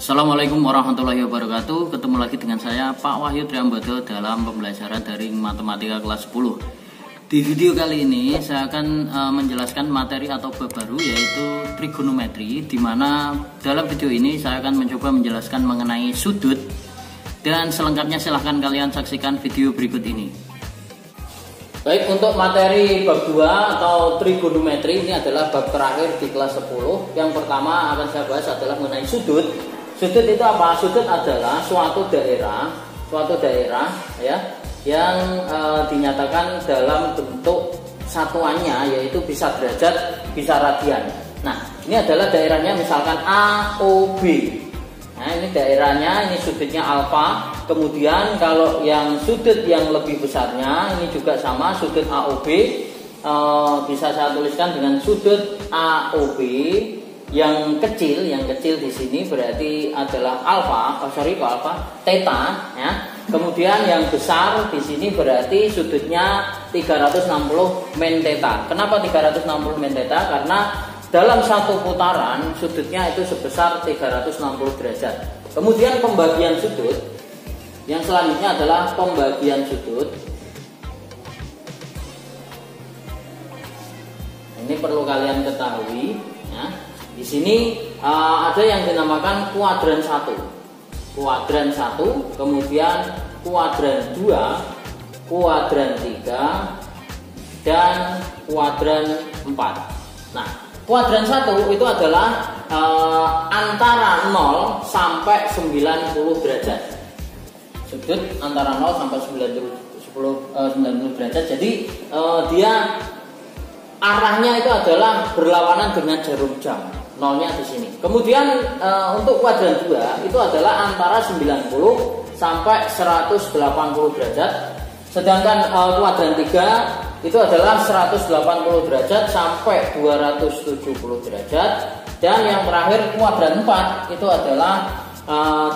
Assalamualaikum warahmatullahi wabarakatuh. Ketemu lagi dengan saya Pak Wahyu Triambodo dalam pembelajaran daring matematika kelas 10. Di video kali ini saya akan menjelaskan materi atau bab baru yaitu trigonometri, di mana dalam video ini saya akan mencoba menjelaskan mengenai sudut, dan selengkapnya silahkan kalian saksikan video berikut ini. Baik, untuk materi bab 2 atau trigonometri ini adalah bab terakhir di kelas 10. Yang pertama akan saya bahas adalah mengenai sudut. Sudut itu apa? Sudut adalah suatu daerah ya, yang dinyatakan dalam bentuk satuannya, yaitu bisa derajat, bisa radian. Nah, ini adalah daerahnya misalkan AOB. Nah, ini daerahnya, ini sudutnya alfa. Kemudian kalau yang sudut yang lebih besarnya ini juga sama, sudut AOB, bisa saya tuliskan dengan sudut AOB. Yang kecil di sini berarti adalah theta ya. Kemudian yang besar di sini berarti sudutnya 360 men theta. Kenapa 360 men theta? Karena dalam satu putaran sudutnya itu sebesar 360 derajat. Kemudian pembagian sudut, yang selanjutnya adalah pembagian sudut. Ini perlu kalian ketahui ya. Di sini ada yang dinamakan kuadran 1. Kuadran 1, kemudian kuadran 2, kuadran 3, dan kuadran 4. Nah, kuadran 1 itu adalah antara 0 sampai 90 derajat. Sudut antara 0 sampai 90 derajat. Jadi dia arahnya itu adalah berlawanan dengan jarum jam. Nolnya di sini. Kemudian untuk kuadran 2 itu adalah antara 90 sampai 180 derajat. Sedangkan kuadran 3 itu adalah 180 derajat sampai 270 derajat. Dan yang terakhir kuadran 4 itu adalah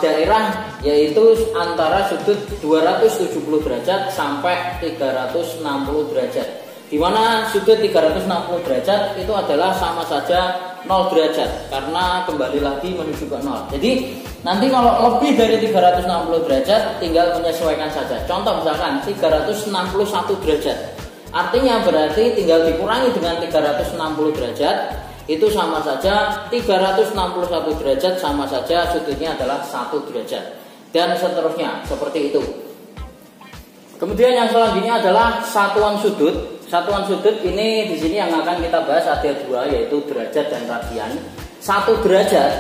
daerah yaitu antara sudut 270 derajat sampai 360 derajat. Di mana sudut 360 derajat itu adalah sama saja 0 derajat, karena kembali lagi menuju ke 0. Jadi nanti kalau lebih dari 360 derajat tinggal menyesuaikan saja. Contoh misalkan 361 derajat, artinya berarti tinggal dikurangi dengan 360 derajat, itu sama saja 361 derajat sama saja sudutnya adalah 1 derajat, dan seterusnya seperti itu. Kemudian yang selanjutnya adalah satuan sudut. Satuan sudut ini di sini yang akan kita bahas ada 2, yaitu derajat dan radian. 1 derajat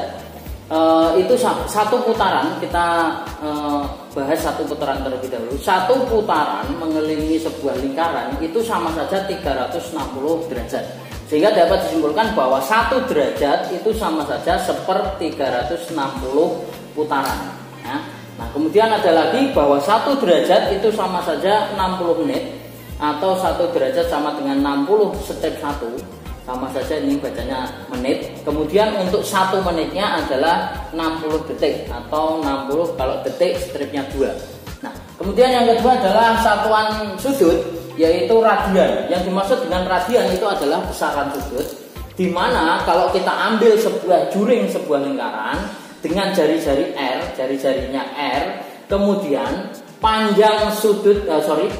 itu satu putaran, kita bahas satu putaran terlebih dahulu. Satu putaran mengelilingi sebuah lingkaran itu sama saja 360 derajat. Sehingga dapat disimpulkan bahwa 1 derajat itu sama saja 1/360 putaran ya. Nah, kemudian ada lagi bahwa 1 derajat itu sama saja 60 menit, atau 1 derajat sama dengan 60 strip 1, sama saja ini bacanya menit. Kemudian untuk 1 menitnya adalah 60 detik, atau 60 kalau detik stripnya 2. Nah, kemudian yang kedua adalah satuan sudut, yaitu radian. Yang dimaksud dengan radian itu adalah besaran sudut, di mana kalau kita ambil sebuah juring sebuah lingkaran dengan jari-jarinya R, kemudian panjang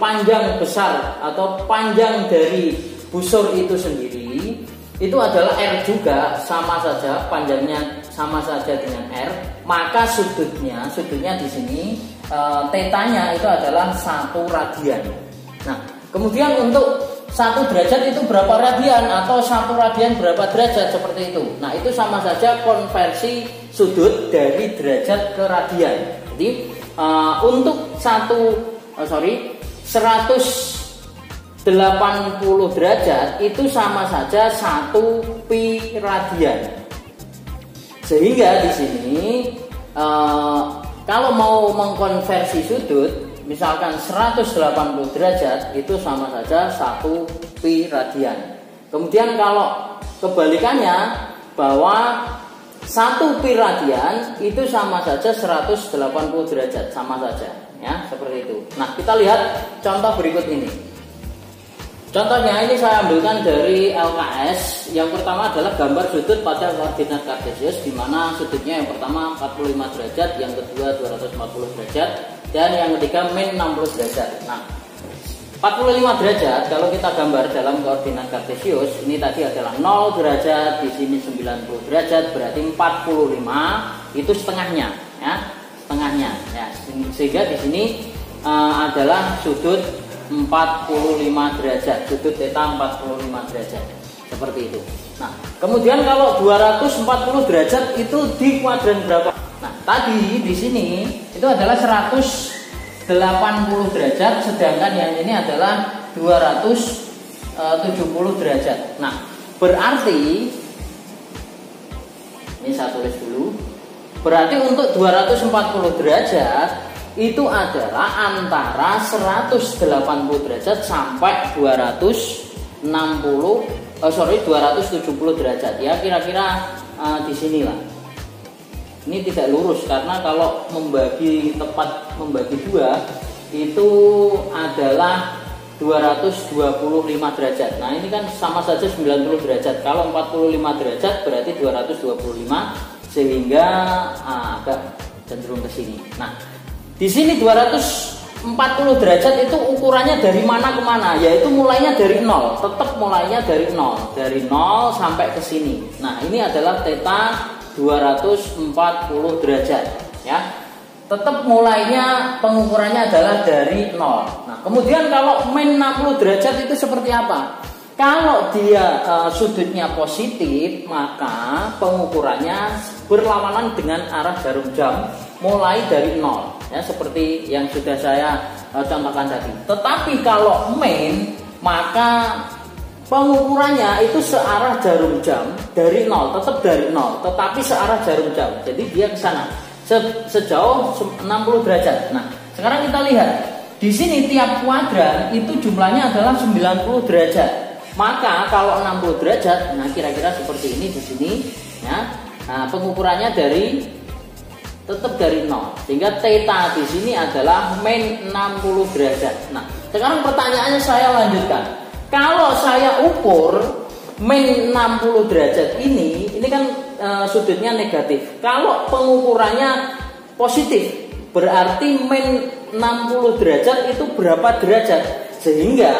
panjang besar atau panjang dari busur itu sendiri itu adalah R juga, sama saja panjangnya sama saja dengan R, maka sudutnya di sini tetanya itu adalah 1 radian. Nah, kemudian untuk 1 derajat itu berapa radian, atau 1 radian berapa derajat, seperti itu. Nah, itu sama saja konversi sudut dari derajat ke radian. Jadi untuk 180 derajat itu sama saja 1 pi radian. Sehingga di sini kalau mau mengkonversi sudut, misalkan 180 derajat itu sama saja 1 pi radian. Kemudian kalau kebalikannya, bahwa 1 pi radian itu sama saja 180 derajat, sama saja ya, seperti itu. Nah, kita lihat contoh berikut ini. Contohnya ini saya ambilkan dari LKS. Yang pertama adalah gambar sudut pada koordinat kartesius, di mana sudutnya yang pertama 45 derajat, yang kedua 240 derajat, dan yang ketiga min 60 derajat. Nah, 45 derajat kalau kita gambar dalam koordinat kartesius, ini tadi adalah 0 derajat, di sini 90 derajat, berarti 45 itu setengahnya, ya, setengahnya. Ya, sehingga di sini adalah sudut 45 derajat, sudut theta 45 derajat, seperti itu. Nah, kemudian kalau 240 derajat itu di kuadran berapa? Nah, tadi di sini itu adalah 180 derajat, sedangkan yang ini adalah 270 derajat. Nah, berarti ini saya tulis dulu. Berarti untuk 240 derajat itu adalah antara 180 derajat sampai 270 derajat, ya, kira-kira di sinilah. Ini tidak lurus karena kalau membagi dua itu adalah 225 derajat. Nah, ini kan sama saja 90 derajat. Kalau 45 derajat berarti 225, sehingga agak cenderung ke sini. Nah, di sini 240 derajat itu ukurannya dari mana ke mana? Yaitu mulainya dari 0, tetap mulainya dari 0, dari 0 sampai ke sini. Nah, ini adalah theta 240 derajat, ya. Tetap mulainya pengukurannya adalah dari 0. Nah, kemudian kalau min 60 derajat itu seperti apa? Kalau dia sudutnya positif, maka pengukurannya berlawanan dengan arah jarum jam mulai dari 0, ya, seperti yang sudah saya contohkan tadi. Tetapi kalau min, maka pengukurannya itu searah jarum jam dari 0, tetap dari 0, tetapi searah jarum jam. Jadi dia ke sana sejauh 60 derajat. Nah, sekarang kita lihat di sini tiap kuadran itu jumlahnya adalah 90 derajat. Maka kalau 60 derajat, nah kira-kira seperti ini di sini, ya. Nah, pengukurannya tetap dari 0, sehingga theta di sini adalah min 60 derajat. Nah, sekarang pertanyaannya saya lanjutkan. Kalau saya ukur min 60 derajat ini kan sudutnya negatif. Kalau pengukurannya positif, berarti min 60 derajat itu berapa derajat? Sehingga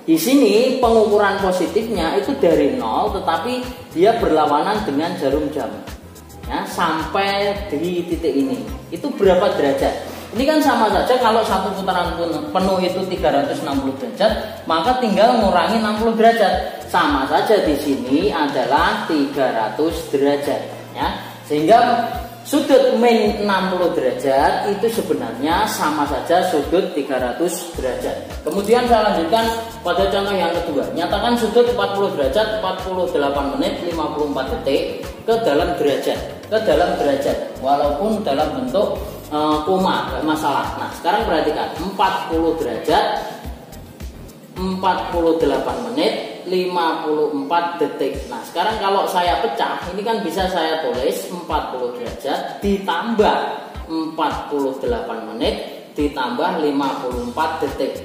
di sini pengukuran positifnya itu dari 0, tetapi dia berlawanan dengan jarum jam, ya, sampai di titik ini. Itu berapa derajat? Ini kan sama saja, kalau satu putaran penuh itu 360 derajat, maka tinggal mengurangi 60 derajat. Sama saja di sini adalah 300 derajat, ya. Sehingga sudut min 60 derajat itu sebenarnya sama saja sudut 300 derajat. Kemudian saya lanjutkan pada contoh yang kedua. Nyatakan sudut 40 derajat 48 menit 54 detik ke dalam derajat, walaupun dalam bentuk koma, gak masalah. Nah, sekarang perhatikan 40 derajat 48 menit 54 detik. Nah, sekarang kalau saya pecah, ini kan bisa saya tulis 40 derajat ditambah 48 menit ditambah 54 detik.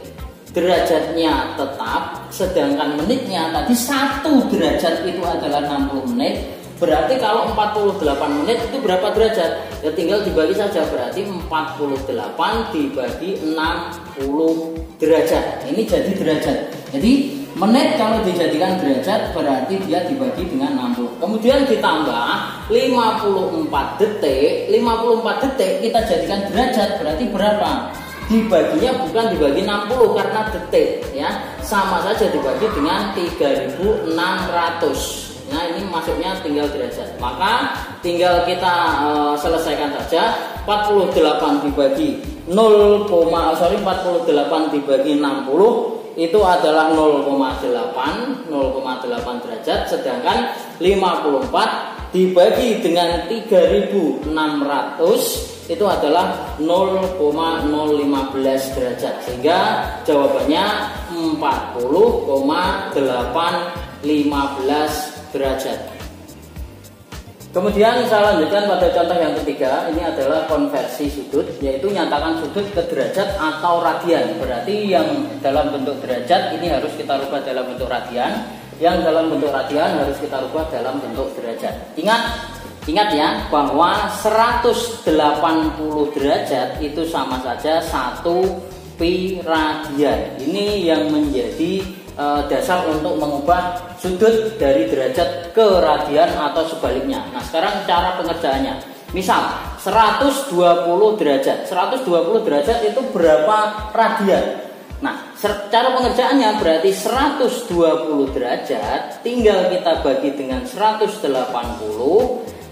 Derajatnya tetap, sedangkan menitnya tadi 1 derajat itu adalah 60 menit. Berarti kalau 48 menit itu berapa derajat? Ya tinggal dibagi saja, berarti 48 dibagi 60 derajat. Ini jadi derajat. Jadi menit kalau dijadikan derajat berarti dia dibagi dengan 60. Kemudian ditambah 54 detik. 54 detik kita jadikan derajat, berarti berapa? Dibaginya bukan dibagi 60 karena detik, ya. Sama saja dibagi dengan 3600. Nah, ini masuknya tinggal derajat. Maka tinggal kita selesaikan saja. 48 dibagi 48 dibagi 60 itu adalah 0,8 derajat. Sedangkan 54 dibagi dengan 3600 itu adalah 0,015 derajat. Sehingga jawabannya 40,815 derajat. Kemudian saya lanjutkan pada contoh yang ketiga. Ini adalah konversi sudut, yaitu nyatakan sudut ke derajat atau radian. Berarti yang dalam bentuk derajat ini harus kita rubah dalam bentuk radian, yang dalam bentuk radian harus kita rubah dalam bentuk derajat. Ingat ya, bahwa 180 derajat itu sama saja 1 pi radian. Ini yang menjadi dasar untuk mengubah sudut dari derajat ke radian atau sebaliknya. Nah, sekarang cara pengerjaannya. Misal 120 derajat. 120 derajat itu berapa radian? Nah, cara pengerjaannya berarti 120 derajat tinggal kita bagi dengan 180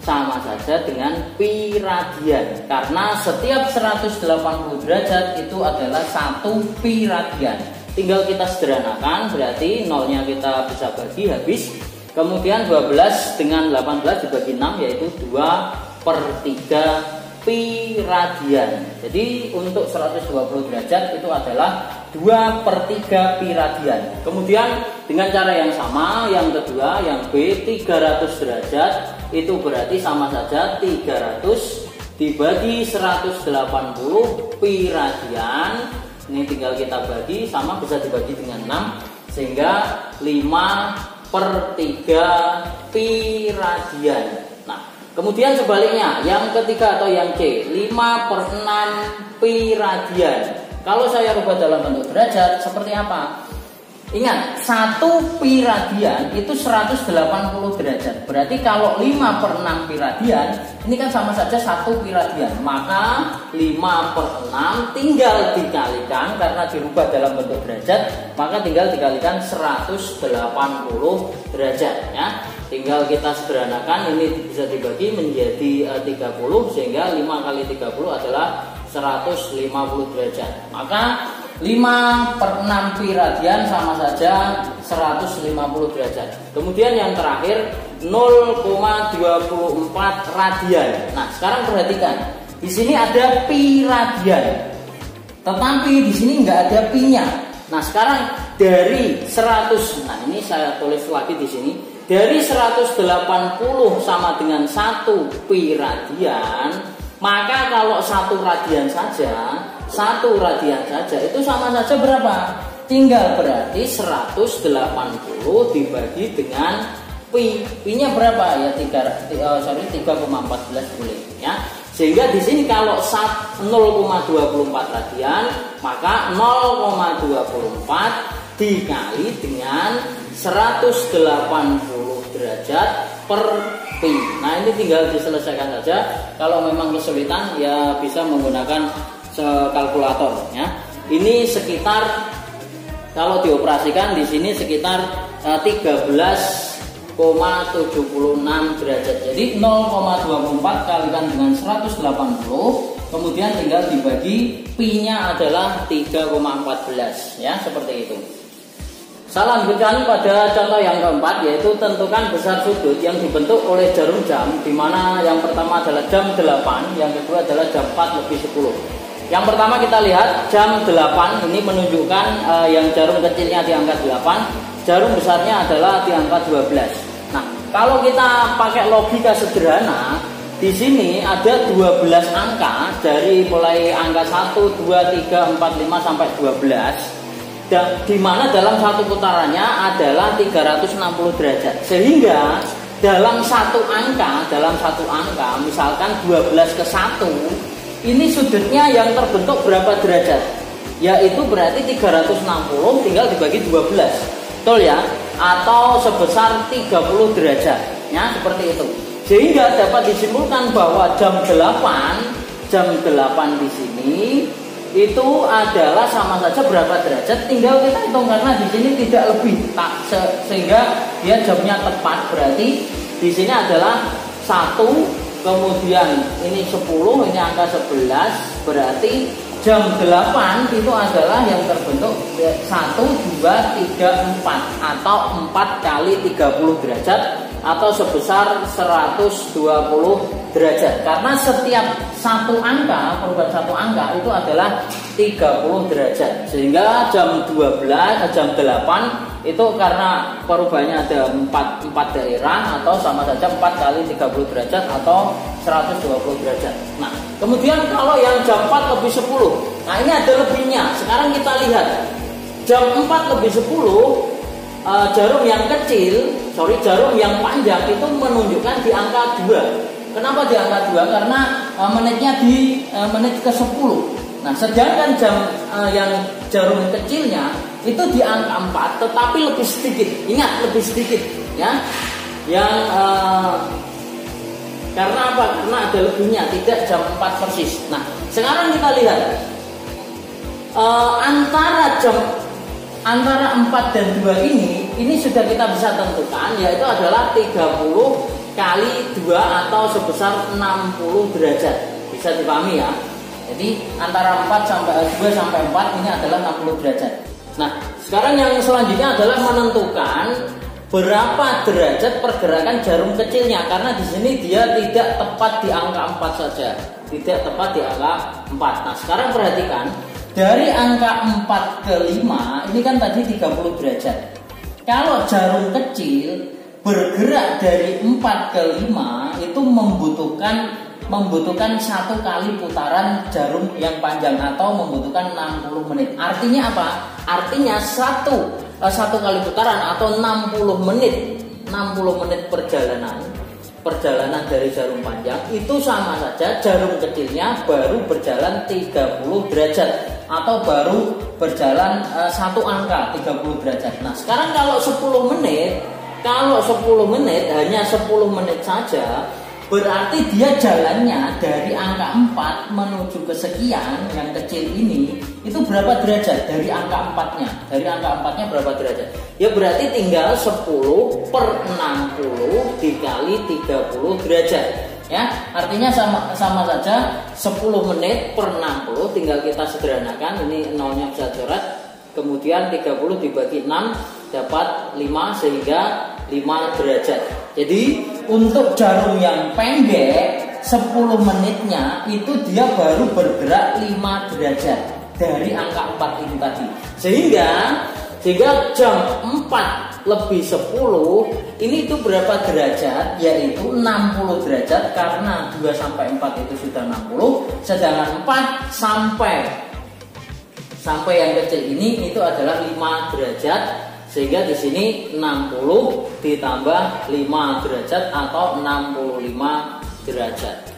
sama saja dengan pi radian. Karena setiap 180 derajat itu adalah 1 pi radian. Tinggal kita sederhanakan, berarti nolnya kita bisa bagi habis. Kemudian 12 dengan 18 dibagi 6 yaitu 2/3 pi radian. Jadi untuk 120 derajat itu adalah 2/3 pi radian. Kemudian dengan cara yang sama, yang kedua, yang B, 300 derajat itu berarti sama saja 300 dibagi 180 pi radian. Ini tinggal kita bagi, sama bisa dibagi dengan 6, sehingga 5/3 pi radian. Nah, kemudian sebaliknya, yang ketiga atau yang C, 5/6 pi radian. Kalau saya rubah dalam bentuk derajat, seperti apa? Ingat, 1 pi radian itu 180 derajat. Berarti kalau 5/6 pi radian, ini kan sama saja 1 pi radian. Maka 5/6 tinggal dikalikan, karena dirubah dalam bentuk derajat, maka tinggal dikalikan 180 derajat ya. Tinggal kita sederhanakan, ini bisa dibagi menjadi 30, sehingga 5 kali 30 adalah 150 derajat. Maka 5/6 pi radian sama saja 150 derajat. Kemudian yang terakhir 0,24 radian. Nah, sekarang perhatikan. Di sini ada pi radian. Tetapi di sini nggak ada pi-nya. Nah, sekarang dari 100, nah ini saya tulis lagi di sini. Dari 180 sama dengan 1 pi radian, maka kalau 1 radian saja itu sama saja berapa? Tinggal berarti 180 dibagi dengan pi. Pi-nya berapa ya? 3,14 boleh ya. Sehingga di sini kalau 0,24 radian, maka 0,24 dikali dengan 180 derajat per pi. Nah, ini tinggal diselesaikan saja. Kalau memang kesulitan ya bisa menggunakan kalkulator ya. Ini sekitar, kalau dioperasikan di sini sekitar 13,76 derajat. Jadi 0,24 kalikan dengan 180, kemudian tinggal dibagi, pi-nya adalah 3,14 ya, seperti itu. Saya lanjutkan pada contoh yang keempat, yaitu tentukan besar sudut yang dibentuk oleh jarum jam, di mana yang pertama adalah jam 8, yang kedua adalah jam 4:10. Yang pertama kita lihat jam 8 ini menunjukkan yang jarum kecilnya di angka 8, jarum besarnya adalah di angka 12. Nah, kalau kita pakai logika sederhana, di sini ada 12 angka dari mulai angka 1, 2, 3, 4, 5 sampai 12. Di mana dalam satu putarannya adalah 360 derajat. Sehingga dalam satu angka, misalkan 12 ke 1, ini sudutnya yang terbentuk berapa derajat? Yaitu berarti 360 tinggal dibagi 12. Betul ya? Atau sebesar 30 derajat. Ya, seperti itu. Sehingga dapat disimpulkan bahwa jam 8 di sini itu adalah sama saja berapa derajat, tinggal kita hitung karena di sini tidak lebih, sehingga dia jamnya tepat. Berarti di sini adalah 1, kemudian ini 10, ini angka 11, berarti jam 8 itu adalah yang terbentuk 1, 2, 3, 4 atau 4 kali 30 derajat atau sebesar 120 derajat. Karena setiap satu angka, perubahan satu angka itu adalah 30 derajat. Sehingga jam 8 itu karena perubahannya ada 4 daerah atau sama saja 4 kali 30 derajat atau 120 derajat. Nah, kemudian kalau yang jam 4 lebih 10, nah ini ada lebihnya. Sekarang kita lihat jam 4 lebih 10, jarum yang kecil, jarum yang panjang itu menunjukkan di angka 2. Kenapa di angka 2? Karena menitnya di menit ke 10. Nah, sedangkan yang jarum kecilnya itu di angka 4 tetapi lebih sedikit. Ingat, lebih sedikit ya. Yang karena apa? Karena ada lebihnya, tidak jam 4 persis. Nah, sekarang kita lihat antara 4 dan 2 ini sudah kita bisa tentukan, yaitu adalah 30 kali 2 atau sebesar 60 derajat. Bisa dipahami ya. Jadi antara 2 sampai 4 ini adalah 60 derajat. Nah, sekarang yang selanjutnya adalah menentukan berapa derajat pergerakan jarum kecilnya, karena di sini dia tidak tepat di angka 4 saja. Tidak tepat di angka 4. Nah, sekarang perhatikan, dari angka 4 ke 5 ini kan tadi 30 derajat. Kalau jarum kecil bergerak dari 4 ke 5 itu membutuhkan 1 kali putaran jarum yang panjang atau membutuhkan 60 menit. Artinya apa? Artinya satu kali putaran atau 60 menit perjalanan dari jarum panjang itu sama saja jarum kecilnya baru berjalan 30 derajat atau baru berjalan 1 angka 30 derajat. Nah, sekarang kalau 10 menit hanya 10 menit saja, berarti dia jalannya dari angka 4 menuju ke sekian yang kecil ini itu berapa derajat dari angka 4-nya? Dari angka 4-nya berapa derajat? Ya berarti tinggal 10 per 60 dikali 30 derajat. Ya, artinya sama saja 10 menit per 60 tinggal kita sederhanakan, ini nolnya bisa coret. Kemudian 30 dibagi 6 dapat 5 sehingga 5 derajat. Jadi untuk jarum yang pendek 10 menitnya itu dia baru bergerak 5 derajat dari angka 4 itu tadi. Sehingga jam 4 lebih 10 ini itu berapa derajat? Yaitu 60 derajat, karena 2 sampai 4 itu sudah 60, sedangkan 4 sampai yang kecil ini itu adalah 5 derajat. Sehingga di sini 60 ditambah 5 derajat atau 65 derajat.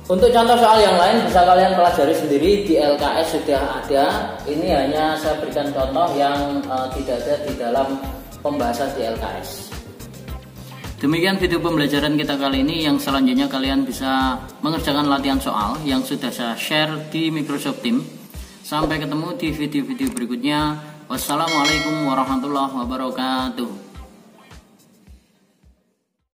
Untuk contoh soal yang lain bisa kalian pelajari sendiri, di LKS sudah ada. Ini hanya saya berikan contoh yang tidak ada di dalam pembahasan di LKS. Demikian video pembelajaran kita kali ini. Yang selanjutnya kalian bisa mengerjakan latihan soal yang sudah saya share di Microsoft Teams. Sampai ketemu di video-video berikutnya. Wassalamualaikum warahmatullahi wabarakatuh.